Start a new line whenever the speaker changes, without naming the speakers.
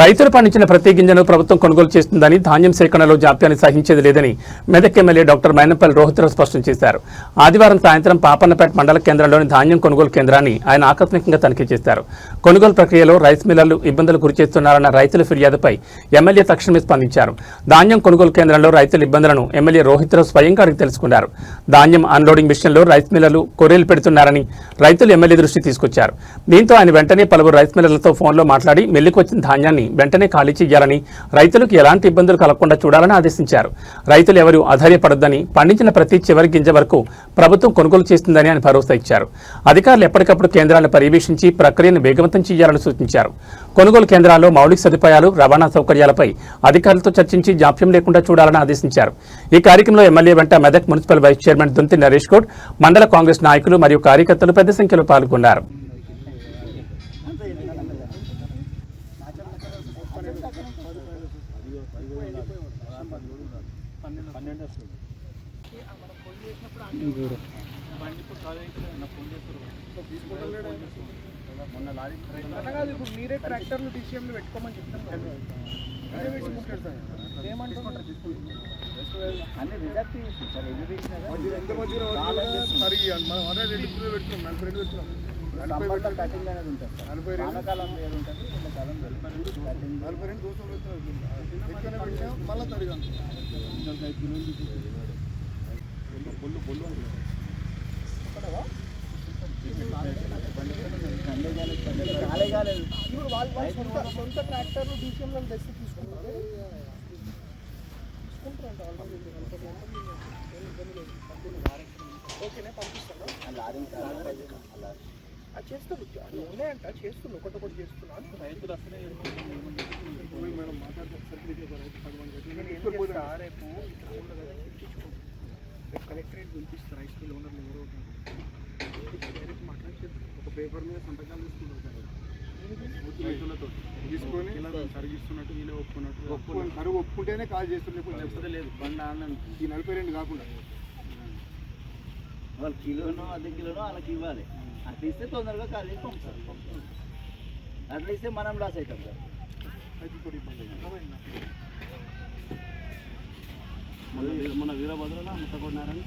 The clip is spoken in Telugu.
రైతులు పండించిన ప్రతి గింజను ప్రభుత్వం కొనుగోలు చేస్తుందని, ధాన్యం సేకరణలో జాప్యాన్ని సహించేది లేదని మెదక్ ఎమ్మెల్యే డాక్టర్ మైనంపల్లి రోహిత్రావు స్పష్టం చేశారు. ఆదివారం సాయంత్రం పాపన్నపేట మండల కేంద్రంలోని ధాన్యం కొనుగోలు కేంద్రాన్ని ఆయన ఆకస్మికంగా తనిఖీ చేశారు. కొనుగోలు ప్రక్రియలో రైస్ మిల్లర్లు ఇబ్బందులు గురిచేస్తున్నారన్న రైతుల ఫిర్యాదుపై ఎమ్మెల్యే తక్షణమే స్పందించారు. ధాన్యం కొనుగోలు కేంద్రంలో రైతుల ఇబ్బందులను ఎమ్మెల్యే రోహిత్రావు స్వయంగా అడిగి తెలుసుకున్నారు. ధాన్యం అన్లోడింగ్ విషయంలో రైస్ మిల్లర్లు కొర్రీలు పెడుతున్నారని రైతులు ఎమ్మెల్యే దృష్టికి తీసుకొచ్చారు. దీంతో ఆయన వెంటనే పలువురు రైస్ మిల్లర్లతో ఫోన్లో మాట్లాడి మిల్లుకు వచ్చిన ధాన్యాన్ని వెంటనే ఖాళీ చేయాలని, రైతులకు ఎలాంటి ఇబ్బందులు కలగకుండా చూడాలని ఆదేశించారు. రైతులు ఎవరూ అధైర్యపడొద్దని, పండించిన ప్రతి చివరి గింజ వరకు ప్రభుత్వం కొనుగోలు చేస్తుందని ఆయన భరోసా ఇచ్చారు. అధికారులు ఎప్పటికప్పుడు కేంద్రాలను పర్యవేక్షించి ప్రక్రియను వేగవంతం చేయాలని సూచించారు. కొనుగోలు కేంద్రాల్లో మౌలిక సదుపాయాలు, రవాణా సౌకర్యాలపై అధికారులతో చర్చించి జాప్యం లేకుండా చూడాలని ఆదేశించారు. ఈ కార్యక్రమంలో ఎమ్మెల్యే వెంట Medak municipal vice chairman Dunthi Naresh Goud, మండల కాంగ్రెస్ నాయకులు మరియు కార్యకర్తలు పెద్ద సంఖ్యలో పాల్గొన్నారు.
మీరే ట్రాక్టర్లు డిసిఎంలు పెట్టుకోమని చెప్తాను. ఇప్పుడు వాళ్ళు సొంత ట్రాక్టర్లు డిసిఎంలను తెచ్చి తీసుకుంటారు. ఓకేనే పంపిస్తాను. అది చేస్తారు, ఉన్నాయంట చేస్తున్నాను, ఒకటి చేస్తున్నాను. రైతులు అసలే మేడం రేపు కలెక్టరేట్ పిలిపిస్తారు. రైస్ మిల్ ఓనర్లు ఎవరో డైరెక్ట్ మాట్లాడి ఒక పేపర్ మీద సంతకాలు తీసుకుంటారు. రైతులతో తీసుకొని ఇలా సరిగిస్తున్నట్టు వీళ్ళే ఒప్పుకున్నట్టు కరువు ఒప్పుకుంటేనే కాల్ చేస్తుండే లేదు. ఈ 42 కాకుండా
వాళ్ళు కిలోనో అర్ధ కిలోనో వాళ్ళకి ఇవ్వాలి. అట్లా ఇస్తే తొందరగా కాల్ చేసి పంపుతారు. అట్లా ఇస్తే మనం లాస్ అవుతాం సార్. మన వీరభద్రలో ముట్టకొన్నారని